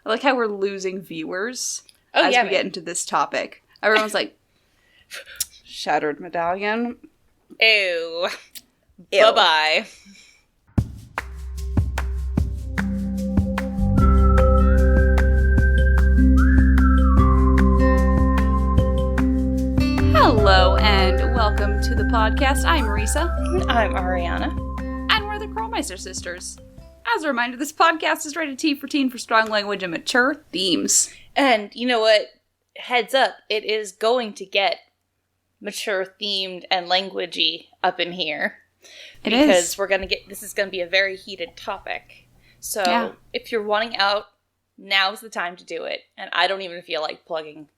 I like how we're losing viewers as we get into this topic. Everyone's like, Shattered Medallion. Ew. Bye-bye. Hello and welcome to the podcast. I'm Marisa. I'm Ariana. And we're the Krolmeister sisters. As a reminder, this podcast is rated T for teen for strong language and mature themes. And you know what? Heads up, it is going to get mature themed and languagey up in here. Because we're going to this is going to be a very heated topic. So if you're wanting out, now's the time to do it. And I don't even feel like plugging.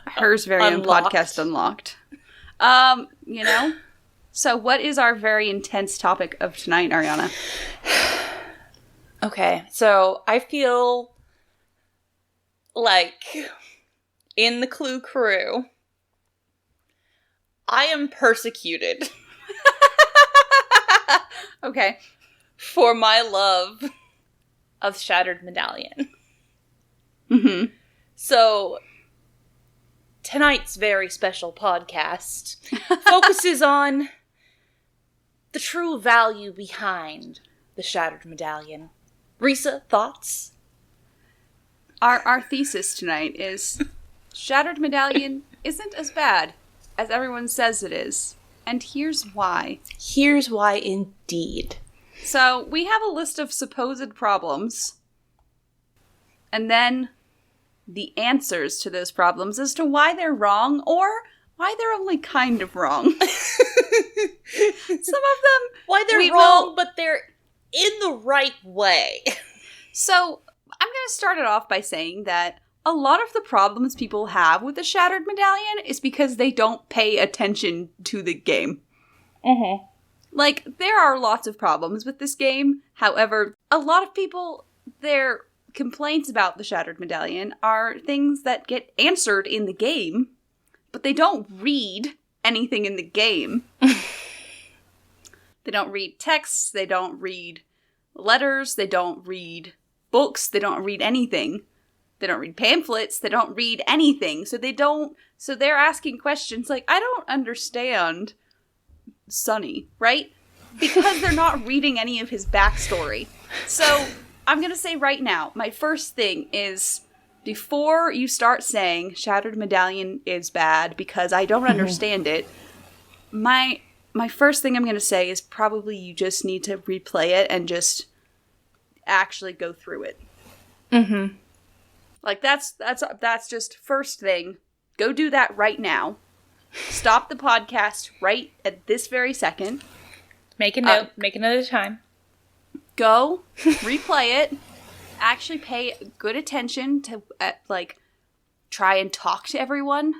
Hers very own podcast unlocked. So what is our very intense topic of tonight, Ariana? Okay, so I feel like in the Clue crew, I am persecuted. Okay. For my love of Shattered Medallion. Mm-hmm. So tonight's very special podcast focuses on the true value behind the Shattered Medallion. Risa, thoughts? Our thesis tonight is Shattered Medallion isn't as bad as everyone says it is. And here's why. Here's why indeed. So we have a list of supposed problems. And then the answers to those problems as to why they're wrong or why they're only kind of wrong. Some of them... Why they're wrong, but they're in the right way. So, I'm going to start it off by saying that a lot of the problems people have with the Shattered Medallion is because they don't pay attention to the game. Mm-hmm. Like, there are lots of problems with this game. However, a lot of people, their complaints about the Shattered Medallion are things that get answered in the game, but they don't read anything in the game. They don't read texts, they don't read letters, they don't read books, they don't read anything. They don't read pamphlets, they don't read anything. So they're asking questions like, I don't understand Sonny, right? Because they're not reading any of his backstory. So I'm going to say right now, my first thing is, before you start saying Shattered Medallion is bad because I don't understand it, my first thing I'm going to say is probably you just need to replay it and just actually go through it. Mm-hmm. Like, that's just first thing. Go do that right now. Stop the podcast right at this very second. Make a note. Make another time. Go, replay it, actually pay good attention to, try and talk to everyone,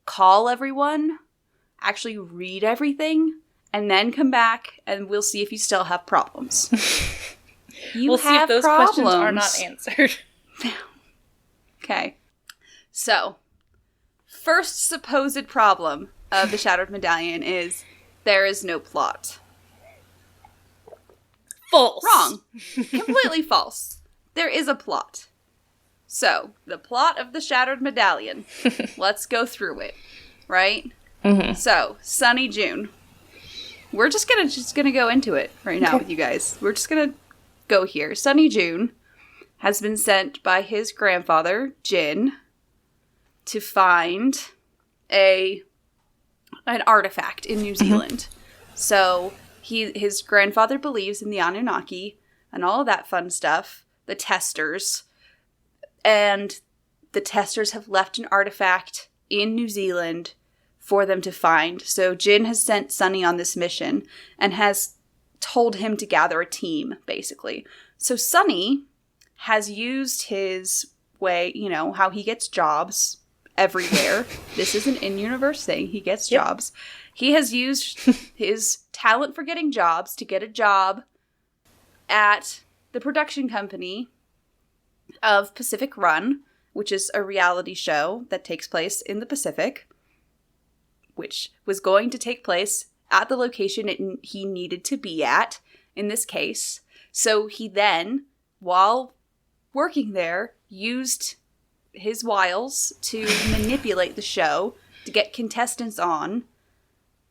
call everyone, actually read everything, and then come back, and we'll see if you still have problems. We'll see if those questions are not answered. Okay. So, first supposed problem of the Shattered Medallion is there is no plot. False. Wrong. Completely false. There is a plot. So, the plot of the Shattered Medallion. Let's go through it. Right? Mm-hmm. So, Sonny Jun. We're just gonna go into it right now with you guys. We're just gonna go here. Sonny Jun has been sent by his grandfather, Jin, to find an artifact in New Zealand. So his grandfather believes in the Anunnaki and all of that fun stuff, the testers, and the testers have left an artifact in New Zealand for them to find. So Jin has sent Sonny on this mission and has told him to gather a team, basically. So Sonny has used his way, how he gets jobs everywhere. This is an in-universe thing. He gets jobs. He has used his talent for getting jobs to get a job at the production company of Pacific Run, which is a reality show that takes place in the Pacific, which was going to take place at the location he needed to be at, in this case. So he then while working there, used his wiles to manipulate the show to get contestants on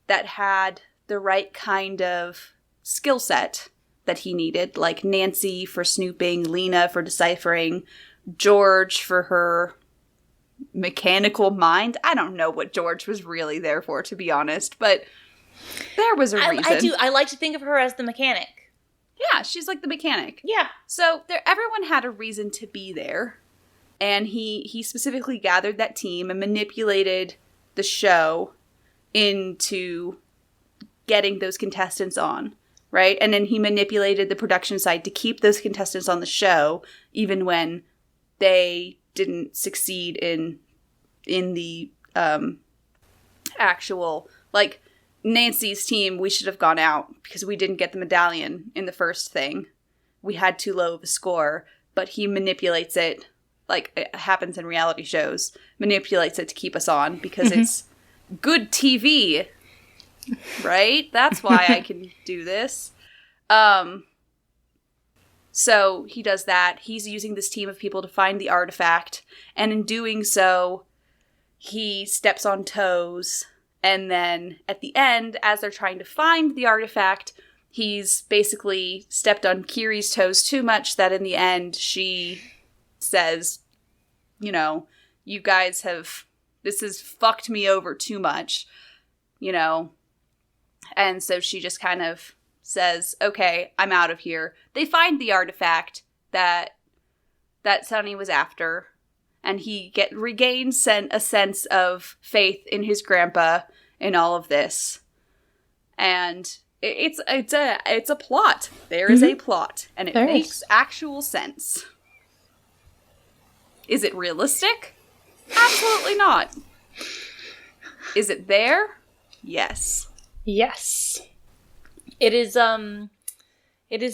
that had the right kind of skill set that he needed, like Nancy for snooping, Lena for deciphering, George for her mechanical mind. I don't know what George was really there for, to be honest, but there was a reason. I like to think of her as the mechanic. Yeah, she's like the mechanic. Yeah. So everyone had a reason to be there, and he specifically gathered that team and manipulated the show into getting those contestants on, right? And then he manipulated the production side to keep those contestants on the show, even when they didn't succeed in the actual, like, Nancy's team, we should have gone out because we didn't get the medallion in the first thing. We had too low of a score, but he manipulates it, like it happens in reality shows, manipulates it to keep us on because it's good TV, right? That's why I can do this. So he does that. He's using this team of people to find the artifact, and in doing so, he steps on toes. And then at the end, as they're trying to find the artifact, he's basically stepped on Kiri's toes too much that in the end she says, you know, you guys have, this has fucked me over too much, you know. And so she just kind of says, okay, I'm out of here. They find the artifact that Sonny was after, and he regains a sense of faith in his grandpa in all of this. And it's a plot. There is a plot, and it makes actual sense. Is it realistic? Absolutely not. Is it there? Yes. Yes. It is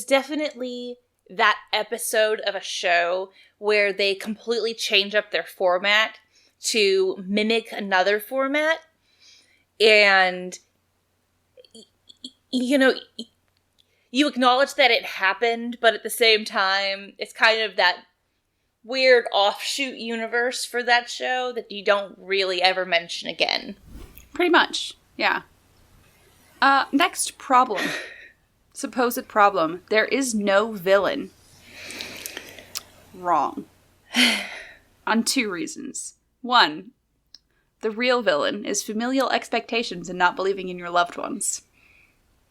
definitely that episode of a show where they completely change up their format to mimic another format. And, you know, you acknowledge that it happened, but at the same time, it's kind of that weird offshoot universe for that show that you don't really ever mention again. Pretty much, yeah. Next problem. Supposed problem. There is no villain. Wrong. On 2 reasons. 1, the real villain is familial expectations and not believing in your loved ones.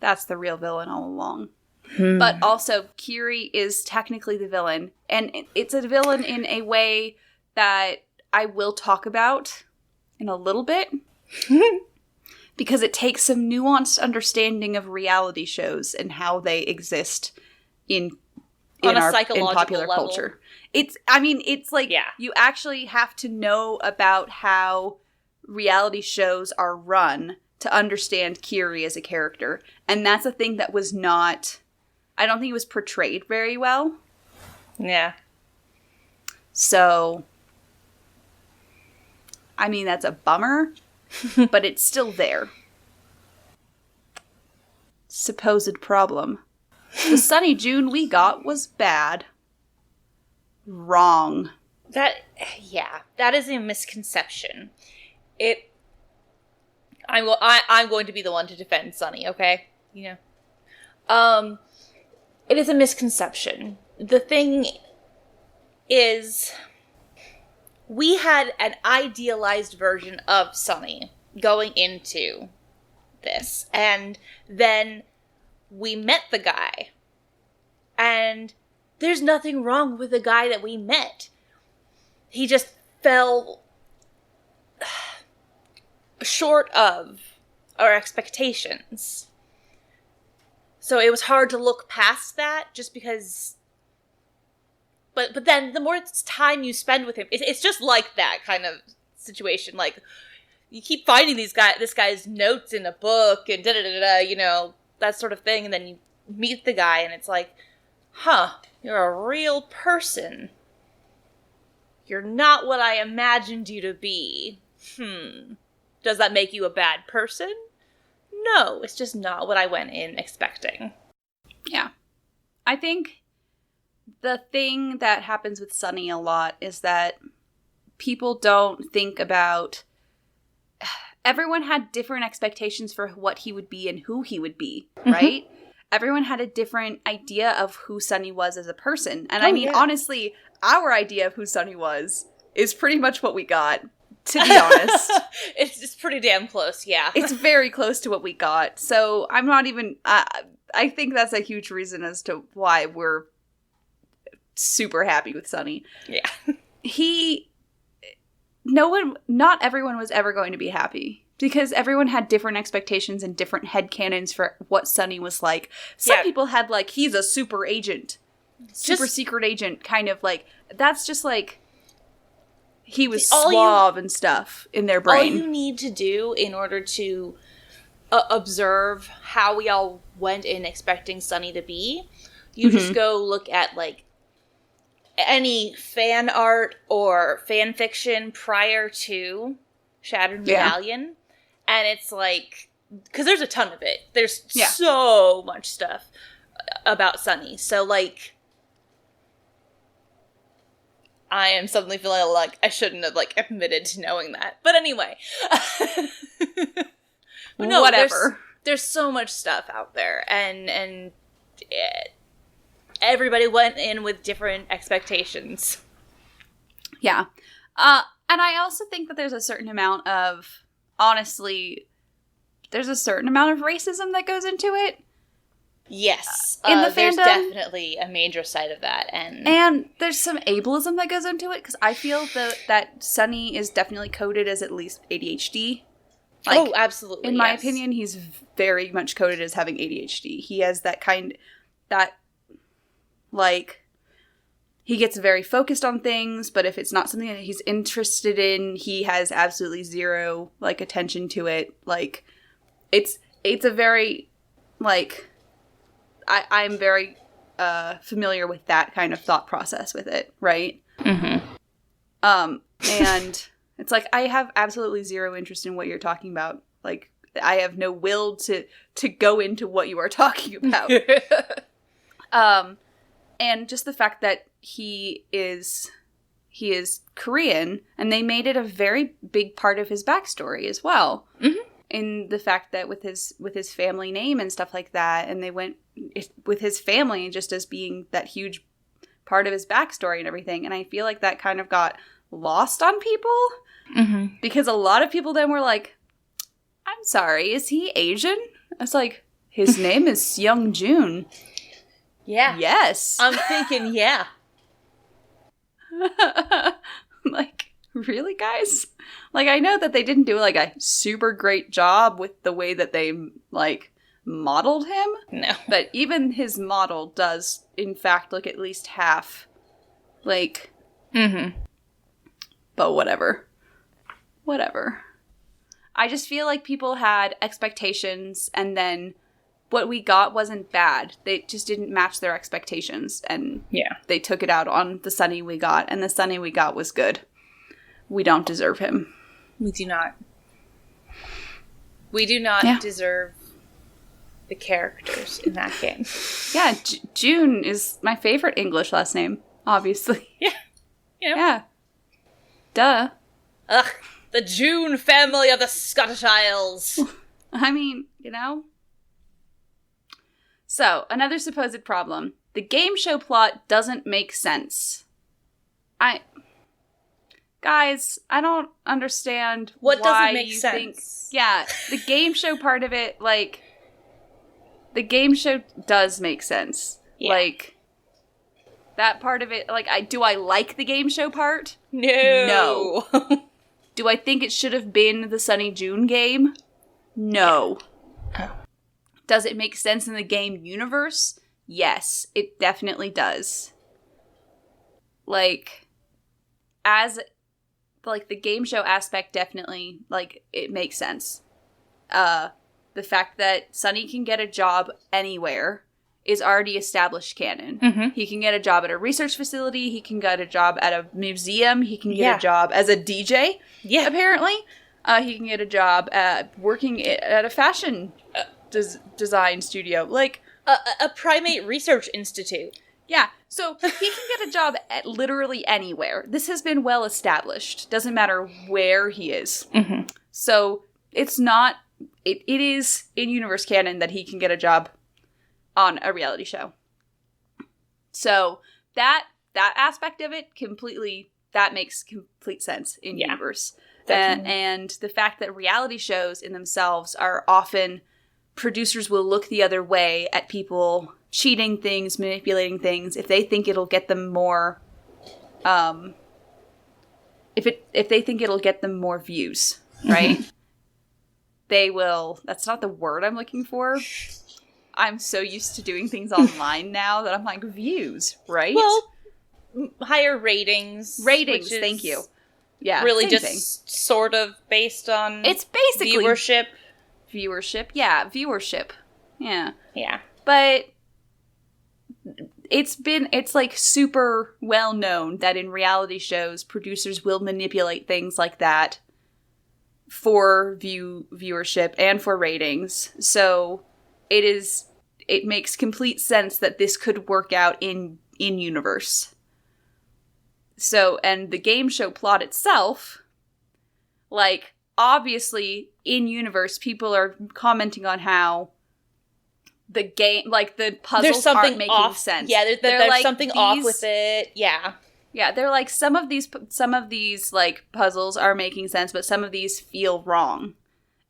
That's the real villain all along. But also, Kiri is technically the villain, and it's a villain in a way that I will talk about in a little bit, because it takes some nuanced understanding of reality shows and how they exist in popular culture. It's like, you actually have to know about how reality shows are run to understand Kiri as a character. And that's a thing that was not, I don't think it was portrayed very well. Yeah. So, I mean, that's a bummer, but it's still there. Supposed problem. The Sonny June we got was bad. Wrong. That is a misconception. I'm going to be the one to defend Sonny, okay? You know. It is a misconception. The thing is, we had an idealized version of Sonny going into this, and then we met the guy, and there's nothing wrong with the guy that we met. He just fell short of our expectations. So it was hard to look past that, just because. But then the more time you spend with him, it's just like that kind of situation. Like, you keep finding this guy's notes in a book and you know, that sort of thing, and then you meet the guy, and it's like, huh, you're a real person. You're not what I imagined you to be. Does that make you a bad person? No, it's just not what I went in expecting. Yeah. I think the thing that happens with Sonny a lot is that people don't think about... Everyone had different expectations for what he would be and who he would be, right? Mm-hmm. Everyone had a different idea of who Sonny was as a person. And honestly, our idea of who Sonny was is pretty much what we got, to be honest. It's pretty damn close, yeah. It's very close to what we got. So I'm not even... I think that's a huge reason as to why we're super happy with Sonny. Yeah. Not everyone was ever going to be happy because everyone had different expectations and different headcanons for what Sonny was like. Some people had like, he's a super agent, super secret agent, kind of like, that's just like, he was suave and stuff in their brain. All you need to do in order to observe how we all went in expecting Sonny to be, you just go look at like, any fan art or fan fiction prior to Shattered Medallion, and it's like, because there's a ton of it. There's so much stuff about Sonny. So, like, I am suddenly feeling like I shouldn't have, like, admitted to knowing that. But anyway. But no, whatever. There's so much stuff out there, and everybody went in with different expectations. Yeah. And I also think that there's a certain amount of, honestly, there's a certain amount of racism that goes into it. Yes. In the there's fandom. Definitely a major side of that. And there's some ableism that goes into it, because I feel that Sonny is definitely coded as at least ADHD. Like, absolutely. In my opinion, he's very much coded as having ADHD. He has like, he gets very focused on things, but if it's not something that he's interested in, he has absolutely zero, like, attention to it. Like, it's a very, like, I'm very familiar with that kind of thought process with it, right? Mm-hmm. And it's like, I have absolutely zero interest in what you're talking about. Like, I have no will to go into what you are talking about. And just the fact that he is Korean, and they made it a very big part of his backstory as well. Mm-hmm. In the fact that with his family name and stuff like that, and they went with his family just as being that huge part of his backstory and everything. And I feel like that kind of got lost on people, because a lot of people then were like, I'm sorry, is he Asian? I was like, his name is Yong Jun. Yeah. Yes. I'm thinking, yeah. Like, really, guys? Like, I know that they didn't do, like, a super great job with the way that they, like, modeled him. No. But even his model does, in fact, look at least half, like... But whatever. Whatever. I just feel like people had expectations, and then... what we got wasn't bad. They just didn't match their expectations, and they took it out on the Sonny we got, and the Sonny we got was good. We don't deserve him. We do not. We do not deserve the characters in that game. Yeah, June is my favorite English last name, obviously. Yeah. Yeah. Duh. Ugh, the June family of the Scottish Isles. I mean, you know... So, another supposed problem. The game show plot doesn't make sense. Guys, I don't understand what why doesn't make sense. The game show part of it, like, the game show does make sense. Yeah. Like, that part of it, like, do I like the game show part? No. Do I think it should have been the Sonny June game? No. Oh. Does it make sense in the game universe? Yes, it definitely does. Like, as, like, the game show aspect definitely, like, it makes sense. The fact that Sonny can get a job anywhere is already established canon. Mm-hmm. He can get a job at a research facility, he can get a job at a museum, he can get a job as a DJ, apparently. He can get a job at working at a fashion design studio. Like, a primate research institute. Yeah, So he can get a job at literally anywhere. This has been well established. Doesn't matter where he is. Mm-hmm. So it's not, it is in universe canon that he can get a job on a reality show. So that aspect of it that makes complete sense in universe. And the fact that reality shows in themselves are often, producers will look the other way at people cheating things, manipulating things, if they think it'll get them more, if they think it'll get them more views, right? They will, that's not the word I'm looking for. I'm so used to doing things online now that I'm like, views, right? Well, higher ratings. Ratings, thank you. Yeah. Really just sort of based on it's basically viewership. Yeah, viewership. Yeah. Yeah. But it's like super well known that in reality shows, producers will manipulate things like that for viewership and for ratings. So it makes complete sense that this could work out in universe. So, and the game show plot itself, like, obviously in universe, people are commenting on how the game, like, the puzzles aren't making sense. Yeah, there's like, something off with it. Yeah. Yeah, they're like, some of these like puzzles are making sense, but some of these feel wrong.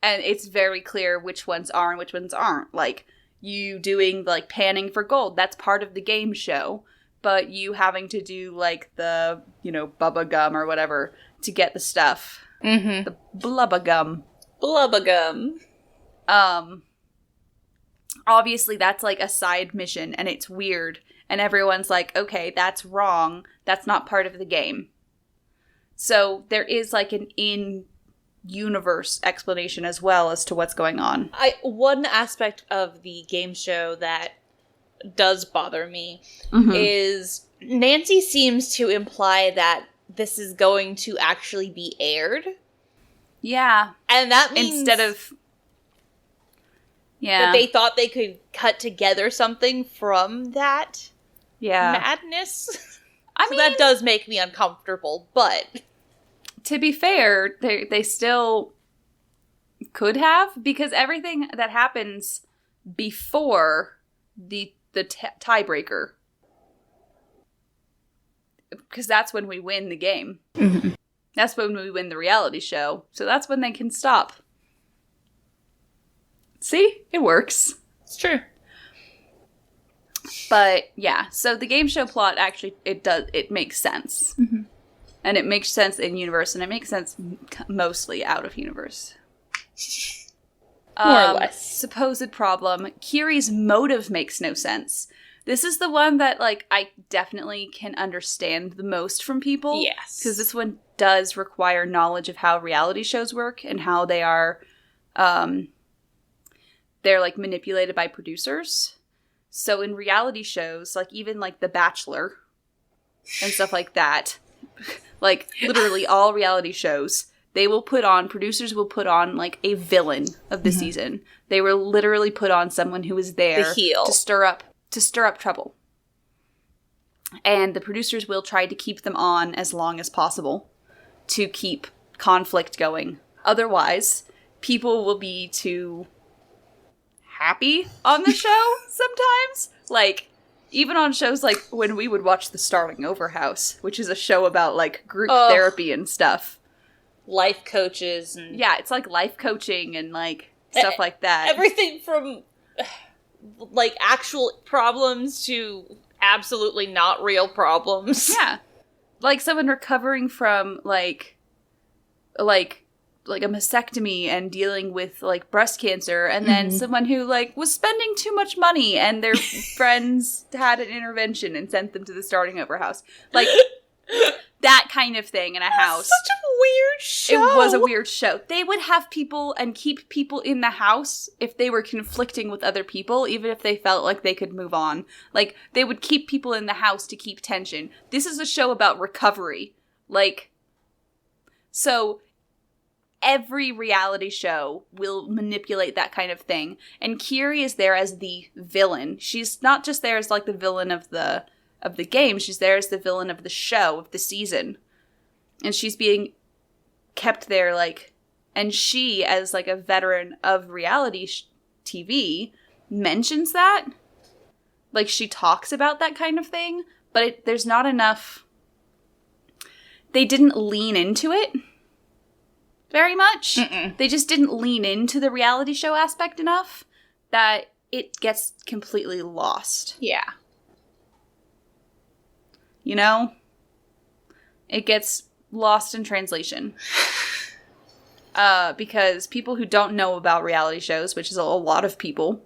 And it's very clear which ones are and which ones aren't. Like, you doing, like, panning for gold, that's part of the game show. But you having to do, like, the, bubba gum or whatever to get the stuff. Mm-hmm. The blubba gum. Blubba gum. Obviously, that's, like, a side mission, and it's weird. And everyone's like, okay, that's wrong. That's not part of the game. So there is, like, an in-universe explanation as well as to what's going on. One aspect of the game show that does bother me is Nancy seems to imply that this is going to actually be aired. Yeah. And that means instead of that they thought they could cut together something from that madness. I mean, that does make me uncomfortable, but to be fair, they still could have, because everything that happens before the tiebreaker, because that's when we win the game. Mm-hmm. That's when we win the reality show. So that's when they can stop. See? It works. It's true. But yeah, so the game show plot actually, it makes sense. Mm-hmm. And it makes sense in universe, and it makes sense mostly out of universe. More or less. Supposed problem. Kiri's motive makes no sense. This is the one that, like, I definitely can understand the most from people. Yes. Because this one does require knowledge of how reality shows work and how they are, they're, like, manipulated by producers. So in reality shows, like, even, like, The Bachelor and stuff like that, like, literally all reality shows, producers will put on, like, a villain of the season. They will literally put on someone who is there the heel. to stir up trouble. And the producers will try to keep them on as long as possible to keep conflict going. Otherwise, people will be too happy on the show sometimes. Like, even on shows like when we would watch The Starting Over House, which is a show about, like, group therapy and stuff. Life coaches. And yeah, it's like life coaching and, like, stuff like that. Everything from, like, actual problems to absolutely not real problems. Yeah. Like someone recovering from, like a mastectomy and dealing with, like, breast cancer, and then someone who, like, was spending too much money and their friends had an intervention and sent them to the Starting Over house. Like, that kind of thing in a house. Such a weird show. It was a weird show. They would have people and keep people in the house if they were conflicting with other people, even if they felt like they could move on. Like, they would keep people in the house to keep tension. This is a show about recovery. Like, so every reality show will manipulate that kind of thing. And Kiri is there as the villain. She's not just there as, like, the villain of the of the game. She's there as the villain of the show, of the season. And she's being kept there, like, and she, as, like, a veteran of reality TV, mentions that. Like, she talks about that kind of thing, but there's not enough. They didn't lean into it very much. Mm-mm. They just didn't lean into the reality show aspect enough that it gets completely lost. Yeah. You know? It gets lost in translation. Because people who don't know about reality shows, which is a lot of people,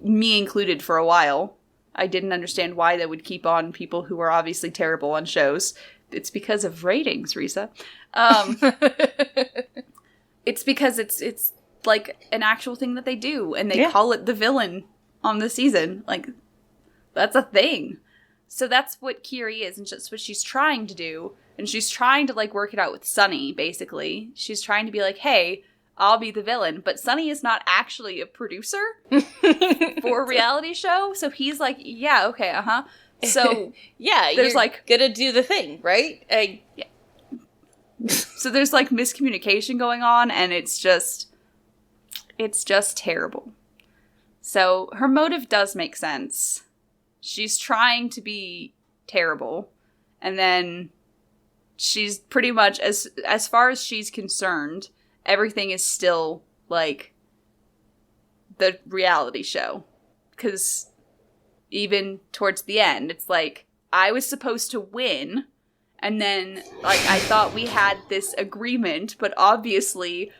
me included for a while, I didn't understand why they would keep on people who were obviously terrible on shows. It's because of ratings, Risa. It's because it's like an actual thing that they do, and they call it the villain on the season. Like, that's a thing. So that's what Kiri is, and that's what she's trying to do. And she's trying to, like, work it out with Sonny, basically. She's trying to be like, hey, I'll be the villain. But Sonny is not actually a producer for a reality show. So he's like, yeah, okay, uh-huh. So, yeah, there's, you're like, gonna do the thing, right? Yeah. So there's, like, miscommunication going on, and it's just terrible. So her motive does make sense. She's trying to be terrible, and then she's pretty much, as far as she's concerned, everything is still, like, the reality show. Because even towards the end, it's like, I was supposed to win, and then, like, I thought we had this agreement, but obviously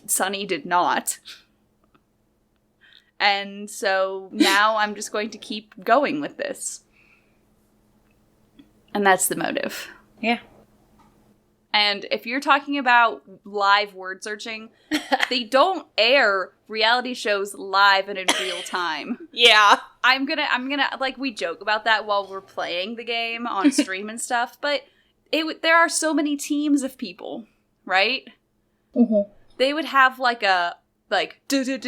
Sonny did not. And so now I'm just going to keep going with this. And that's the motive. Yeah. And if you're talking about live word searching, they don't air reality shows live and in real time. Yeah. I'm gonna, like, we joke about that while we're playing the game on stream and stuff, but there are so many teams of people, right? Mm-hmm. They would have, like, yeah, exactly. Music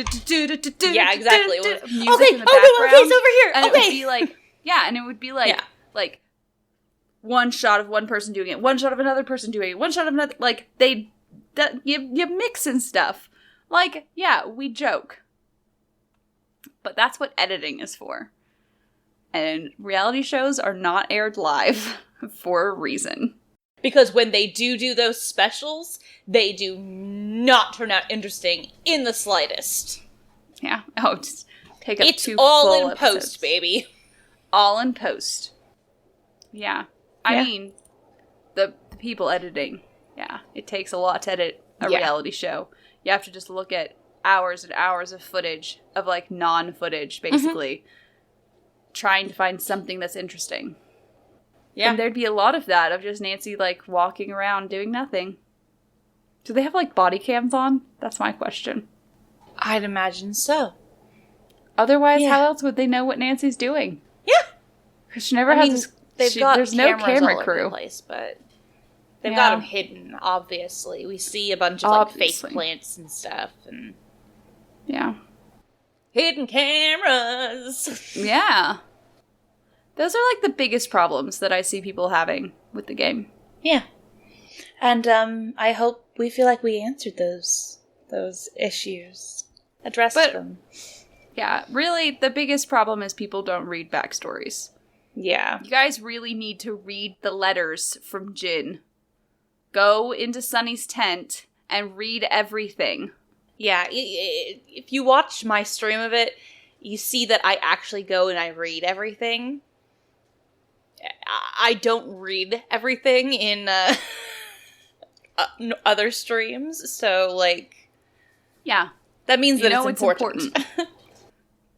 okay, in the background, okay, it's over here. and okay. it would be like, yeah, and it would be like, like, one shot of one person doing it, one shot of another person doing it, one shot of another, like, you mix and stuff. Like, yeah, we joke. But that's what editing is for. And reality shows are not aired live for a reason. Because when they do those specials, they do not turn out interesting in the slightest. Yeah. Oh, just take up it's 2 all full in episodes. post, baby. All in post. Yeah. I mean, the people editing, yeah, it takes a lot to edit a reality show. You have to just look at hours and hours of footage, of, like, non-footage, basically, trying to find something that's interesting. Yeah. And there'd be a lot of that, of just Nancy, like, walking around doing nothing. Do they have, like, body cams on? That's my question. I'd imagine so. Otherwise, how else would they know what Nancy's doing? Yeah. Because she never has... there's no camera all crew. Over the place, but they've got them hidden, obviously. We see a bunch of, like, fake plants and stuff, and... Yeah. Hidden cameras! Yeah. Those are, like, the biggest problems that I see people having with the game. Yeah. And, I hope we feel like we answered those issues. Addressed them. Yeah, really, the biggest problem is people don't read backstories. Yeah. You guys really need to read the letters from Jin. Go into Sonny's tent and read everything. Yeah, if you watch my stream of it, you see that I actually go and I read everything. I don't read everything in other streams, so, like... Yeah. That means that it's important.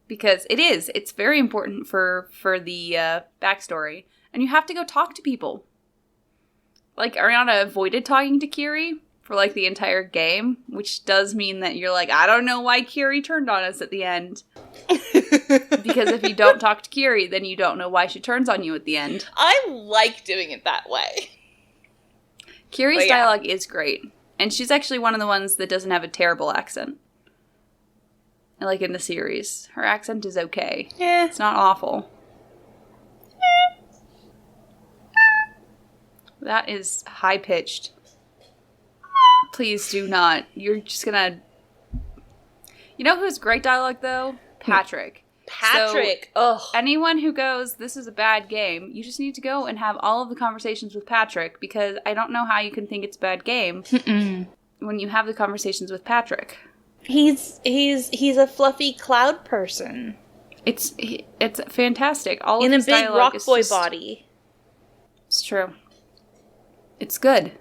Because it is. It's very important for the backstory. And you have to go talk to people. Like, Ariana avoided talking to Kiri for, like, the entire game, which does mean that you're like, I don't know why Kiri turned on us at the end. Because if you don't talk to Kiri, then you don't know why she turns on you at the end. I like doing it that way. Kiri's dialogue is great. And she's actually one of the ones that doesn't have a terrible accent. Like in the series. Her accent is okay. Yeah. It's not awful. That is high-pitched. Please do not. You're just gonna... You know who's great dialogue, though? Patrick. Patrick! So, anyone who goes, this is a bad game, you just need to go and have all of the conversations with Patrick, because I don't know how you can think it's a bad game when you have the conversations with Patrick. He's a fluffy cloud person. It's fantastic. All in of his a big dialogue rock boy body. It's true. It's good.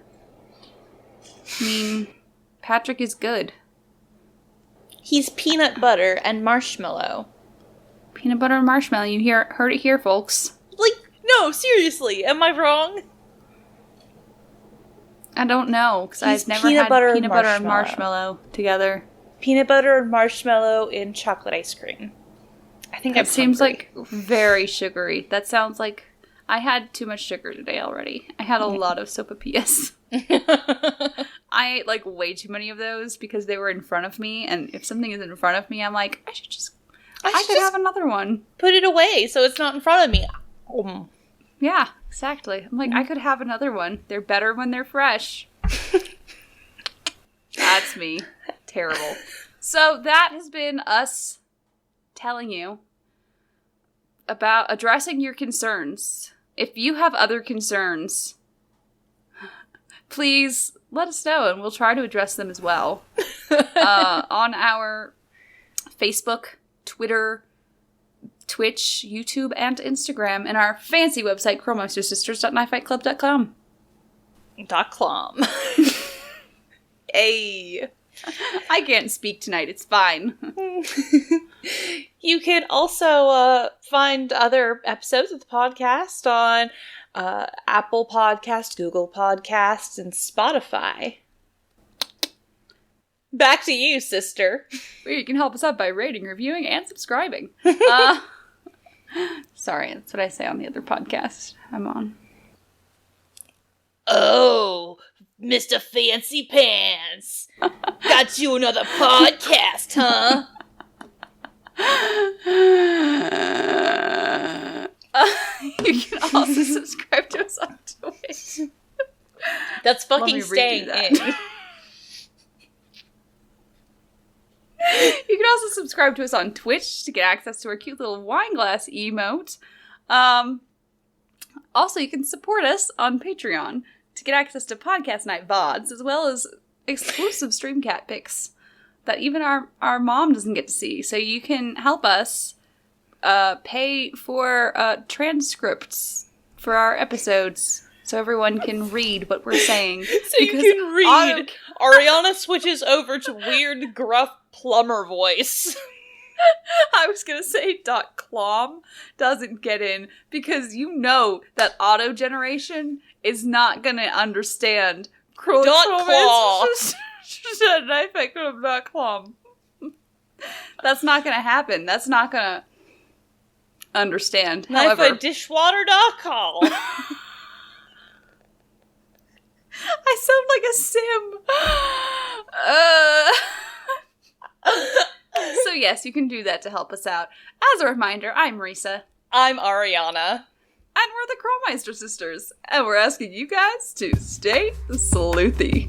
I mean, Patrick is good. He's peanut butter and marshmallow. Peanut butter and marshmallow. You heard it here, folks. Like, no, seriously, am I wrong? I don't know, because I've never had peanut butter and marshmallow together. Peanut butter and marshmallow in chocolate ice cream. I think that seems like very sugary. That sounds like I had too much sugar today already. I had a lot of sopapillas. I ate like way too many of those because they were in front of me, and if something is in front of me, I'm like, I could have another one. Put it away so it's not in front of me. Yeah, exactly. I'm like, I could have another one. They're better when they're fresh. That's me. Terrible. So that has been us telling you about addressing your concerns. If you have other concerns, please let us know and we'll try to address them as well. On our Facebook, Twitter, Twitch, YouTube, and Instagram, and our fancy website, krolmeistersisters.knifefightclub.com. .com. Hey. I can't speak tonight. It's fine. You can also find other episodes of the podcast on Apple Podcasts, Google Podcasts, and Spotify. Back to you, sister. You can help us out by rating, reviewing, and subscribing. Sorry, that's what I say on the other podcast I'm on. Oh, Mr. Fancy Pants. Got you another podcast, huh? You can also subscribe to us on Twitch. That's fucking staying in. You can also subscribe to us on Twitch to get access to our cute little wine glass emote. Also, you can support us on Patreon to get access to podcast night VODs, as well as exclusive stream cat pics that even our mom doesn't get to see. So you can help us pay for transcripts for our episodes so everyone can read what we're saying. So you can read. Ariana switches over to weird, gruff plumber voice. I was going to say .clom doesn't get in because you know that auto generation is not going to understand .claw. .clom. That's not going to happen. That's not going to understand. However, dishwater.com. I sound like a sim. So yes, you can do that to help us out. As a reminder, I'm Risa. I'm Ariana. And we're the Krolmeister sisters. And we're asking you guys to stay sleuthy.